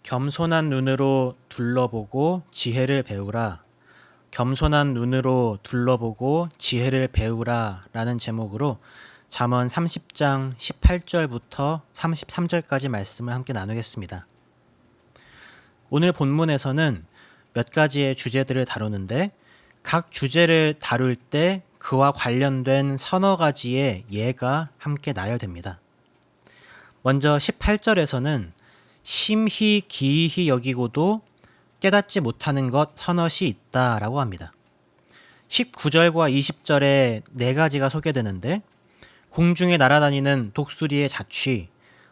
겸손한 눈으로 둘러보고 지혜를 배우라. 겸손한 눈으로 둘러보고 지혜를 배우라 라는 제목으로 잠언 30장 18절부터 33절까지 말씀을 함께 나누겠습니다. 오늘 본문에서는 몇 가지의 주제들을 다루는데 각 주제를 다룰 때 그와 관련된 서너 가지의 예가 함께 나열됩니다. 먼저 18절에서는 심히 기이히 여기고도 깨닫지 못하는 것 서너시 있다라고 합니다. 19절과 20절에 네 가지가 소개되는데 공중에 날아다니는 독수리의 자취,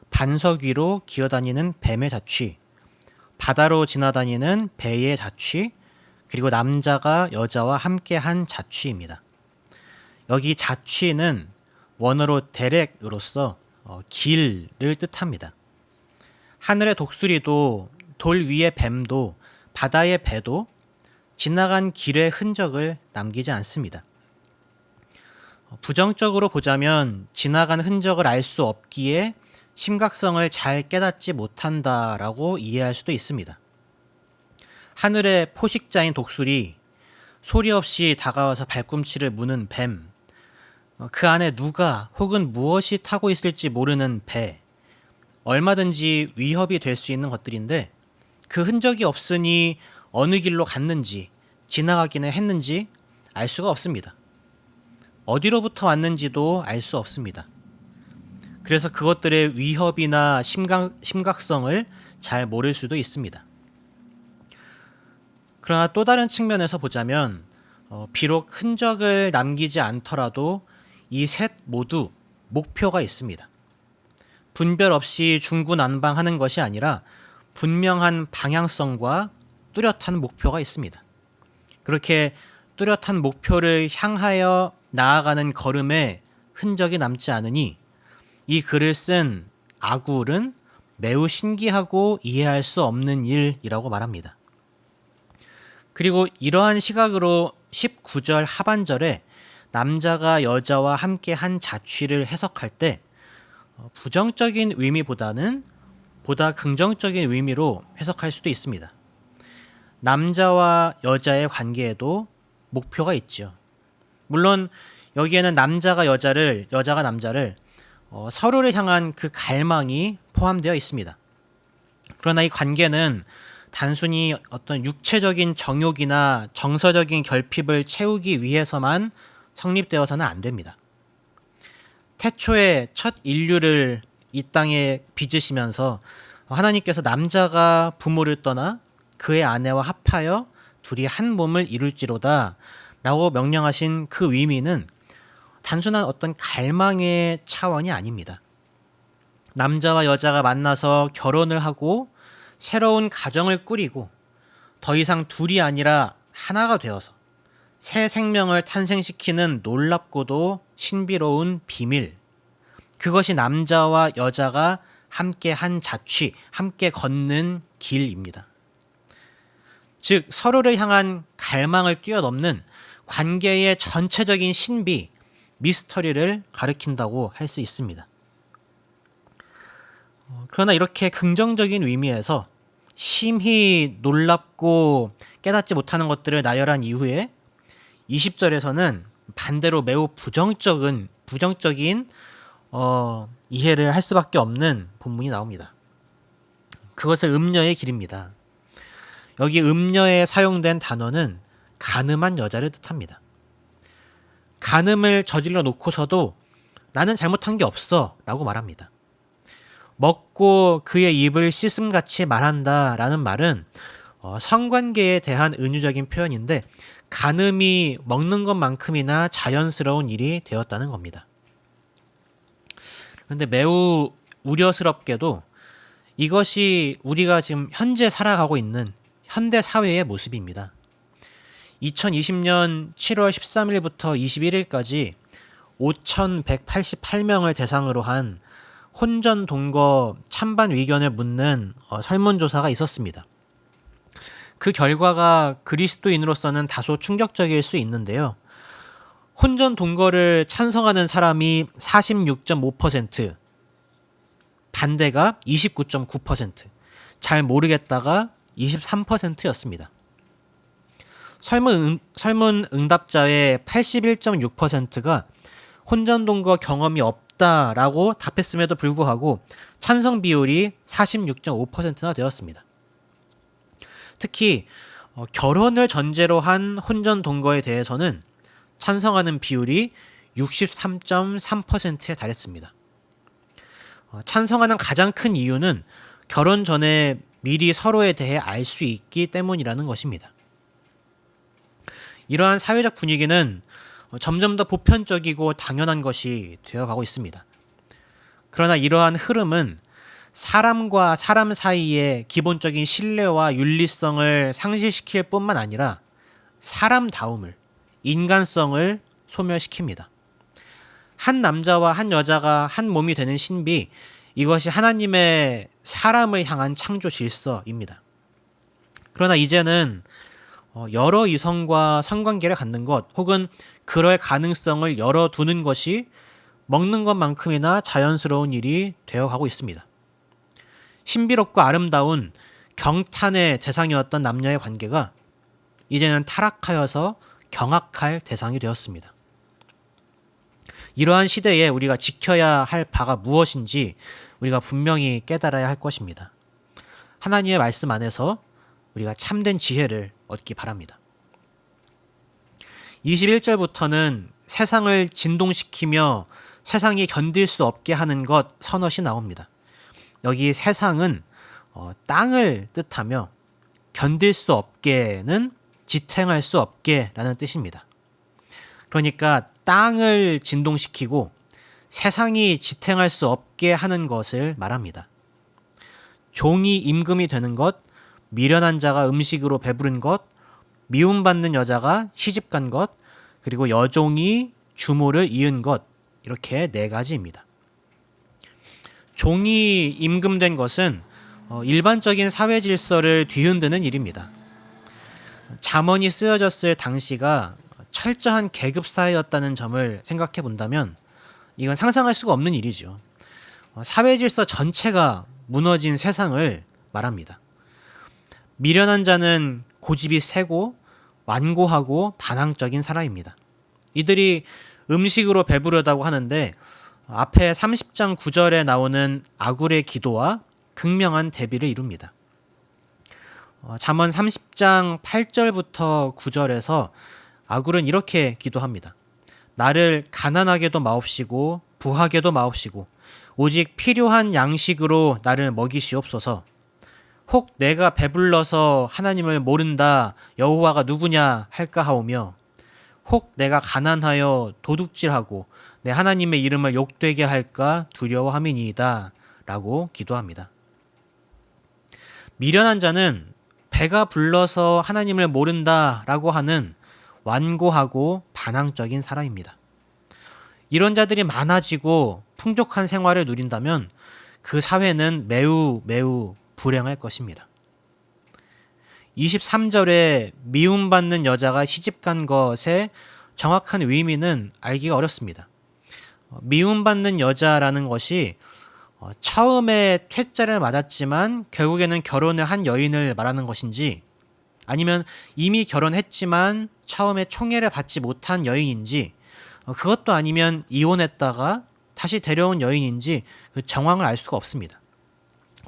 반석 위로 기어다니는 뱀의 자취, 바다로 지나다니는 배의 자취, 그리고 남자가 여자와 함께한 자취입니다. 여기 자취는 원어로 데렉으로서 길을 뜻합니다. 하늘의 독수리도 돌 위의 뱀도 바다의 배도 지나간 길의 흔적을 남기지 않습니다. 부정적으로 보자면 지나간 흔적을 알 수 없기에 심각성을 잘 깨닫지 못한다라고 이해할 수도 있습니다. 하늘의 포식자인 독수리, 소리 없이 다가와서 발꿈치를 무는 뱀, 그 안에 누가 혹은 무엇이 타고 있을지 모르는 배, 얼마든지 위협이 될 수 있는 것들인데 그 흔적이 없으니 어느 길로 갔는지 지나가기는 했는지 알 수가 없습니다. 어디로부터 왔는지도 알 수 없습니다. 그래서 그것들의 위협이나 심각성을 잘 모를 수도 있습니다. 그러나 또 다른 측면에서 보자면 비록 흔적을 남기지 않더라도 이 셋 모두 목표가 있습니다. 분별 없이 중구난방하는 것이 아니라 분명한 방향성과 뚜렷한 목표가 있습니다. 그렇게 뚜렷한 목표를 향하여 나아가는 걸음에 흔적이 남지 않으니 이 글을 쓴 아굴은 매우 신기하고 이해할 수 없는 일이라고 말합니다. 그리고 이러한 시각으로 19절 하반절에 남자가 여자와 함께 한 자취를 해석할 때 부정적인 의미보다는 보다 긍정적인 의미로 해석할 수도 있습니다. 남자와 여자의 관계에도 목표가 있죠. 물론 여기에는 남자가 남자를 서로를 향한 그 갈망이 포함되어 있습니다. 그러나 이 관계는 단순히 어떤 육체적인 정욕이나 정서적인 결핍을 채우기 위해서만 성립되어서는 안 됩니다. 태초에 첫 인류를 이 땅에 빚으시면서 하나님께서 남자가 부모를 떠나 그의 아내와 합하여 둘이 한 몸을 이룰지로다 라고 명령하신 그 의미는 단순한 어떤 갈망의 차원이 아닙니다. 남자와 여자가 만나서 결혼을 하고 새로운 가정을 꾸리고 더 이상 둘이 아니라 하나가 되어서 새 생명을 탄생시키는 놀랍고도 신비로운 비밀, 그것이 남자와 여자가 함께 한 자취, 함께 걷는 길입니다. 즉 서로를 향한 갈망을 뛰어넘는 관계의 전체적인 신비, 미스터리를 가리킨다고 할 수 있습니다. 그러나 이렇게 긍정적인 의미에서 심히 놀랍고 깨닫지 못하는 것들을 나열한 이후에 20절에서는 반대로 매우 부정적인 이해를 할 수밖에 없는 본문이 나옵니다. 그것은 음녀의 길입니다. 여기 음녀에 사용된 단어는 간음한 여자를 뜻합니다. 간음을 저질러 놓고서도 나는 잘못한 게 없어 라고 말합니다. 먹고 그의 입을 씻음같이 말한다 라는 말은 성관계에 대한 은유적인 표현인데 간음이 먹는 것만큼이나 자연스러운 일이 되었다는 겁니다. 그런데 매우 우려스럽게도 이것이 우리가 지금 현재 살아가고 있는 현대 사회의 모습입니다. 2020년 7월 13일부터 21일까지 5,188명을 대상으로 한 혼전 동거 찬반 의견을 묻는 설문조사가 있었습니다. 그 결과가 그리스도인으로서는 다소 충격적일 수 있는데요. 혼전 동거를 찬성하는 사람이 46.5%, 반대가 29.9%, 잘 모르겠다가 23%였습니다. 설문 응답자의 81.6%가 혼전동거 경험이 없다라고 답했음에도 불구하고 찬성 비율이 46.5%나 되었습니다. 특히 결혼을 전제로 한 혼전동거에 대해서는 찬성하는 비율이 63.3%에 달했습니다. 찬성하는 가장 큰 이유는 결혼 전에 미리 서로에 대해 알 수 있기 때문이라는 것입니다. 이러한 사회적 분위기는 점점 더 보편적이고 당연한 것이 되어가고 있습니다. 그러나 이러한 흐름은 사람과 사람 사이의 기본적인 신뢰와 윤리성을 상실시킬 뿐만 아니라 사람다움을, 인간성을 소멸시킵니다. 한 남자와 한 여자가 한 몸이 되는 신비, 이것이 하나님의 사람을 향한 창조 질서입니다. 그러나 이제는 여러 이성과 성관계를 갖는 것 혹은 그럴 가능성을 열어두는 것이 먹는 것만큼이나 자연스러운 일이 되어가고 있습니다. 신비롭고 아름다운 경탄의 대상이었던 남녀의 관계가 이제는 타락하여서 경악할 대상이 되었습니다. 이러한 시대에 우리가 지켜야 할 바가 무엇인지 우리가 분명히 깨달아야 할 것입니다. 하나님의 말씀 안에서 우리가 참된 지혜를 얻기 바랍니다. 21절부터는 세상을 진동시키며 세상이 견딜 수 없게 하는 것 서너시 나옵니다. 여기 세상은 땅을 뜻하며 견딜 수 없게는 지탱할 수 없게라는 뜻입니다. 그러니까 땅을 진동시키고 세상이 지탱할 수 없게 하는 것을 말합니다. 종이 임금이 되는 것, 미련한 자가 음식으로 배부른 것, 미움받는 여자가 시집간 것, 그리고 여종이 주모를 이은 것, 이렇게 4가지입니다. 종이 임금된 것은 일반적인 사회 질서를 뒤흔드는 일입니다. 잠언이 쓰여졌을 당시가 철저한 계급 사회였다는 점을 생각해 본다면 이건 상상할 수가 없는 일이죠. 사회 질서 전체가 무너진 세상을 말합니다. 미련한 자는 고집이 세고 완고하고 반항적인 사람입니다. 이들이 음식으로 배부르다고 하는데 앞에 30장 9절에 나오는 아굴의 기도와 극명한 대비를 이룹니다. 잠언 30장 8절부터 9절에서 아굴은 이렇게 기도합니다. 나를 가난하게도 마옵시고 부하게도 마옵시고 오직 필요한 양식으로 나를 먹이시옵소서. 혹 내가 배불러서 하나님을 모른다 여호와가 누구냐 할까 하오며 혹 내가 가난하여 도둑질하고 내 하나님의 이름을 욕되게 할까 두려워함이니이다 라고 기도합니다. 미련한 자는 배가 불러서 하나님을 모른다 라고 하는 완고하고 반항적인 사람입니다. 이런 자들이 많아지고 풍족한 생활을 누린다면 그 사회는 매우 불행할 것입니다. 23절에 미움받는 여자가 시집간 것의 정확한 의미는 알기가 어렵습니다. 미움받는 여자라는 것이 처음에 퇴짜를 맞았지만 결국에는 결혼을 한 여인을 말하는 것인지 아니면 이미 결혼했지만 처음에 총애를 받지 못한 여인인지 그것도 아니면 이혼했다가 다시 데려온 여인인지 그 정황을 알 수가 없습니다.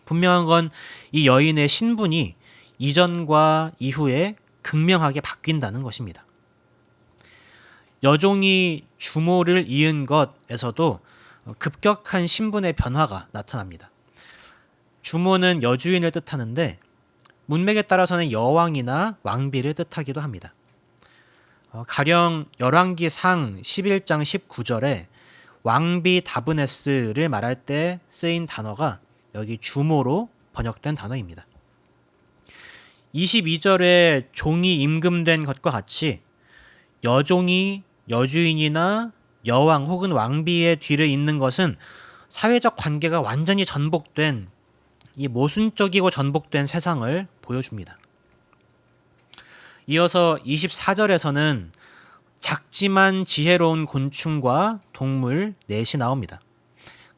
분명한 건 이 여인의 신분이 이전과 이후에 극명하게 바뀐다는 것입니다. 여종이 주모를 이은 것에서도 급격한 신분의 변화가 나타납니다. 주모는 여주인을 뜻하는데 문맥에 따라서는 여왕이나 왕비를 뜻하기도 합니다. 가령 열왕기상 11장 19절에 왕비 다브네스를 말할 때 쓰인 단어가 여기 주모로 번역된 단어입니다. 22절에 종이 임금된 것과 같이 여종이 여주인이나 여왕 혹은 왕비의 뒤를 잇는 것은 사회적 관계가 완전히 전복된 이 모순적이고 전복된 세상을 보여줍니다. 이어서 24절에서는 작지만 지혜로운 곤충과 동물 넷이 나옵니다.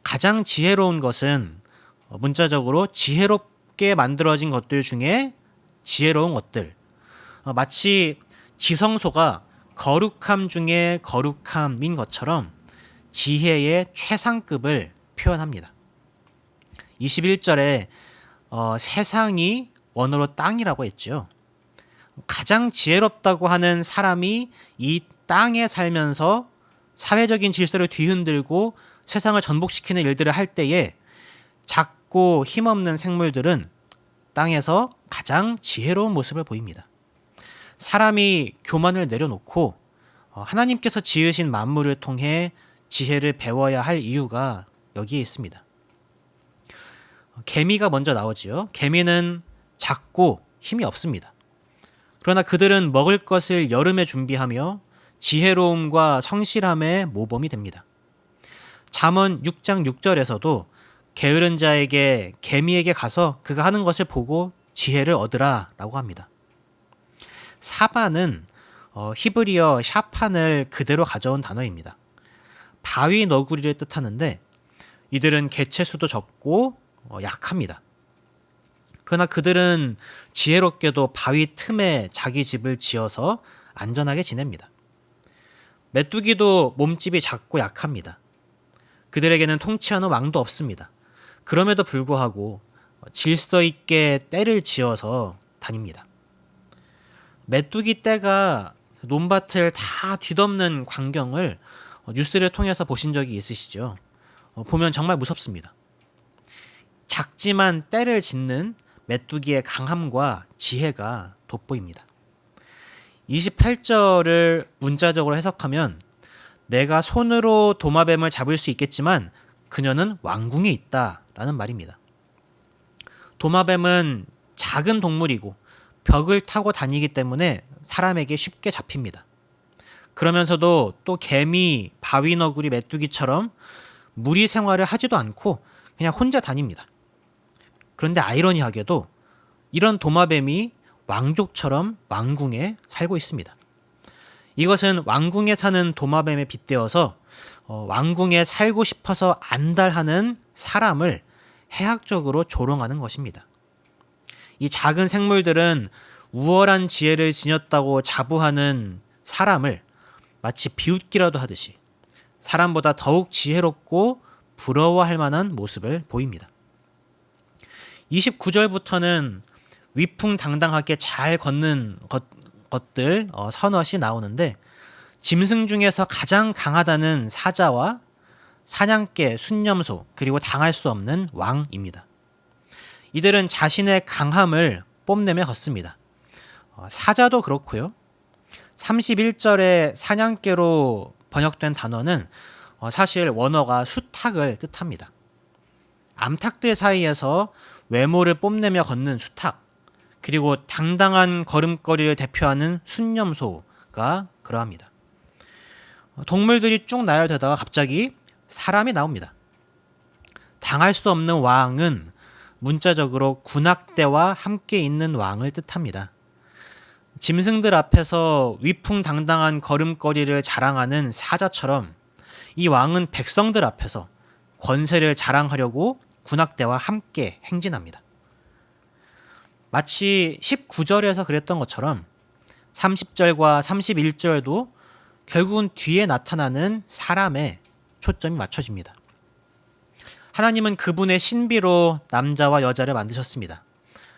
가장 지혜로운 것은 문자적으로 지혜롭고 쉽게 만들어진 것들 중에 지혜로운 것들, 마치 지성소가 거룩함 중에 거룩함인 것처럼 지혜의 최상급을 표현합니다. 21절에 세상이 원어로 땅이라고 했죠. 가장 지혜롭다고 하는 사람이 이 땅에 살면서 사회적인 질서를 뒤흔들고 세상을 전복시키는 일들을 할 때에 작고 힘없는 생물들은 땅에서 가장 지혜로운 모습을 보입니다. 사람이 교만을 내려놓고 하나님께서 지으신 만물을 통해 지혜를 배워야 할 이유가 여기에 있습니다. 개미가 먼저 나오지요. 개미는 작고 힘이 없습니다. 그러나 그들은 먹을 것을 여름에 준비하며 지혜로움과 성실함의 모범이 됩니다. 잠언 6장 6절에서도 게으른 자에게 개미에게 가서 그가 하는 것을 보고 지혜를 얻으라 라고 합니다. 사바는 히브리어 샤판을 그대로 가져온 단어입니다. 바위 너구리를 뜻하는데 이들은 개체수도 적고 약합니다. 그러나 그들은 지혜롭게도 바위 틈에 자기 집을 지어서 안전하게 지냅니다. 메뚜기도 몸집이 작고 약합니다. 그들에게는 통치하는 왕도 없습니다. 그럼에도 불구하고 질서 있게 떼를 지어서 다닙니다. 메뚜기 떼가 논밭을 다 뒤덮는 광경을 뉴스를 통해서 보신 적이 있으시죠? 보면 정말 무섭습니다. 작지만 떼를 짓는 메뚜기의 강함과 지혜가 돋보입니다. 28절을 문자적으로 해석하면 내가 손으로 도마뱀을 잡을 수 있겠지만 그녀는 왕궁에 있다 라는 말입니다. 도마뱀은 작은 동물이고 벽을 타고 다니기 때문에 사람에게 쉽게 잡힙니다. 그러면서도 또 개미, 바위너구리, 메뚜기처럼 무리 생활을 하지도 않고 그냥 혼자 다닙니다. 그런데 아이러니하게도 이런 도마뱀이 왕족처럼 왕궁에 살고 있습니다. 이것은 왕궁에 사는 도마뱀에 빗대어서 왕궁에 살고 싶어서 안달하는 사람을 해학적으로 조롱하는 것입니다. 이 작은 생물들은 우월한 지혜를 지녔다고 자부하는 사람을 마치 비웃기라도 하듯이 사람보다 더욱 지혜롭고 부러워할 만한 모습을 보입니다. 29절부터는 위풍당당하게 잘 걷는 것들 서너시 나오는데 짐승 중에서 가장 강하다는 사자와 사냥개, 순념소, 그리고 당할 수 없는 왕입니다. 이들은 자신의 강함을 뽐내며 걷습니다. 사자도 그렇고요. 31절에 사냥개로 번역된 단어는 사실 원어가 수탉을 뜻합니다. 암탉들 사이에서 외모를 뽐내며 걷는 수탉, 그리고 당당한 걸음걸이를 대표하는 순념소가 그러합니다. 동물들이 쭉 나열되다가 갑자기 사람이 나옵니다. 당할 수 없는 왕은 문자적으로 군악대와 함께 있는 왕을 뜻합니다. 짐승들 앞에서 위풍당당한 걸음걸이를 자랑하는 사자처럼 이 왕은 백성들 앞에서 권세를 자랑하려고 군악대와 함께 행진합니다. 마치 19절에서 그랬던 것처럼 30절과 31절도 결국은 뒤에 나타나는 사람에 초점이 맞춰집니다. 하나님은 그분의 신비로 남자와 여자를 만드셨습니다.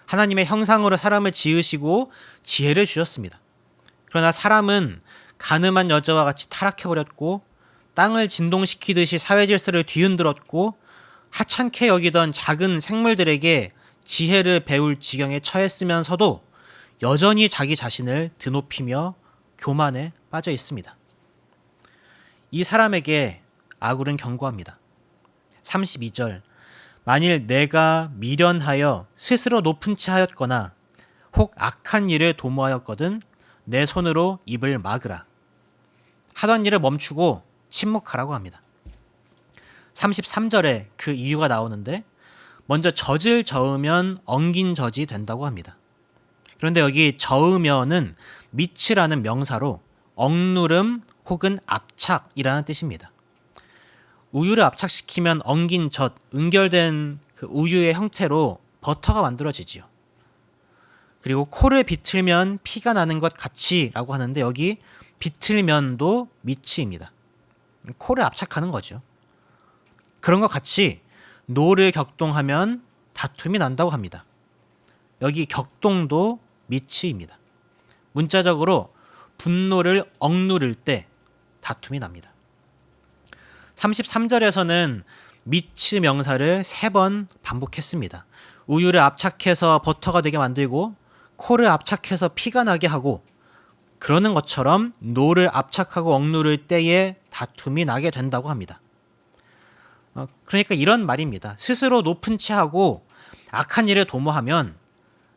하나님의 형상으로 사람을 지으시고 지혜를 주셨습니다. 그러나 사람은 가늠한 여자와 같이 타락해버렸고 땅을 진동시키듯이 사회 질서를 뒤흔들었고 하찮게 여기던 작은 생물들에게 지혜를 배울 지경에 처했으면서도 여전히 자기 자신을 드높이며 교만에 빠져 있습니다. 이 사람에게 아굴은 경고합니다. 32절 만일 내가 미련하여 스스로 높은 채 하였거나 혹 악한 일을 도모하였거든 내 손으로 입을 막으라. 하던 일을 멈추고 침묵하라고 합니다. 33절에 그 이유가 나오는데 먼저 젖을 저으면 엉긴 젖이 된다고 합니다. 그런데 여기 저으면은 미치라는 명사로 억누름 혹은 압착이라는 뜻입니다. 우유를 압착시키면 엉긴 젖, 응결된 그 우유의 형태로 버터가 만들어지지요. 그리고 코를 비틀면 피가 나는 것 같이라고 하는데 여기 비틀면도 미치입니다. 코를 압착하는 거죠. 그런 것 같이 노를 격동하면 다툼이 난다고 합니다. 여기 격동도 미치입니다. 문자적으로 분노를 억누를 때 다툼이 납니다. 33절에서는 미츠 명사를 3번 반복했습니다. 우유를 압착해서 버터가 되게 만들고 코를 압착해서 피가 나게 하고 그러는 것처럼 노를 압착하고 억누를 때에 다툼이 나게 된다고 합니다. 그러니까 이런 말입니다. 스스로 높은 체하고 악한 일을 도모하면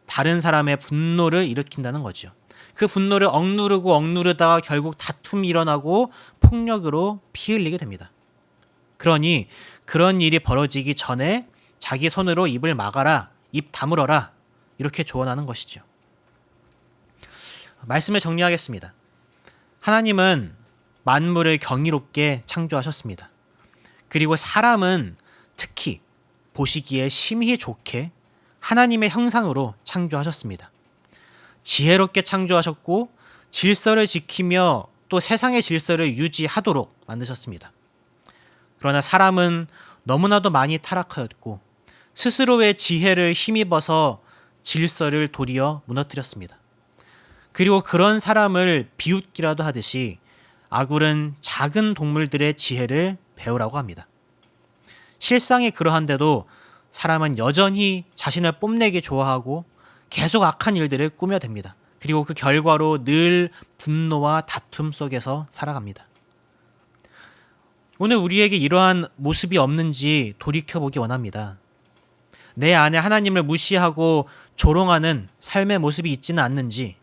다른 사람의 분노를 일으킨다는 거죠. 그 분노를 억누르다가 결국 다툼이 일어나고 폭력으로 피 흘리게 됩니다. 그러니 그런 일이 벌어지기 전에 자기 손으로 입을 막아라, 입 다물어라 이렇게 조언하는 것이죠. 말씀을 정리하겠습니다. 하나님은 만물을 경이롭게 창조하셨습니다. 그리고 사람은 특히 보시기에 심히 좋게 하나님의 형상으로 창조하셨습니다. 지혜롭게 창조하셨고 질서를 지키며 또 세상의 질서를 유지하도록 만드셨습니다. 그러나 사람은 너무나도 많이 타락하였고 스스로의 지혜를 힘입어서 질서를 도리어 무너뜨렸습니다. 그리고 그런 사람을 비웃기라도 하듯이 아굴은 작은 동물들의 지혜를 배우라고 합니다. 실상이 그러한데도 사람은 여전히 자신을 뽐내기 좋아하고 계속 악한 일들을 꾸며댑니다. 그리고 그 결과로 늘 분노와 다툼 속에서 살아갑니다. 오늘 우리에게 이러한 모습이 없는지 돌이켜보기 원합니다. 내 안에 하나님을 무시하고 조롱하는 삶의 모습이 있지는 않는지,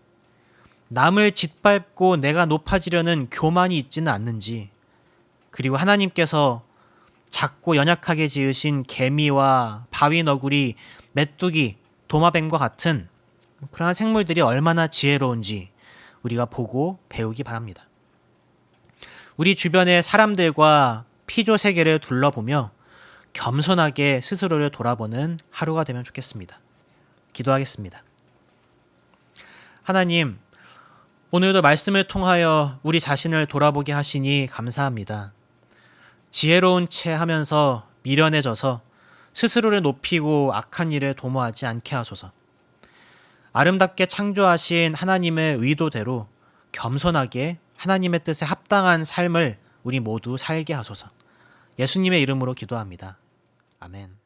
남을 짓밟고 내가 높아지려는 교만이 있지는 않는지, 그리고 하나님께서 작고 연약하게 지으신 개미와 바위 너구리, 메뚜기, 도마뱀과 같은 그러한 생물들이 얼마나 지혜로운지 우리가 보고 배우기 바랍니다. 우리 주변의 사람들과 피조 세계를 둘러보며 겸손하게 스스로를 돌아보는 하루가 되면 좋겠습니다. 기도하겠습니다. 하나님, 오늘도 말씀을 통하여 우리 자신을 돌아보게 하시니 감사합니다. 지혜로운 채 하면서 미련해져서 스스로를 높이고 악한 일을 도모하지 않게 하소서. 아름답게 창조하신 하나님의 의도대로 겸손하게 하나님의 뜻에 합당한 삶을 우리 모두 살게 하소서. 예수님의 이름으로 기도합니다. 아멘.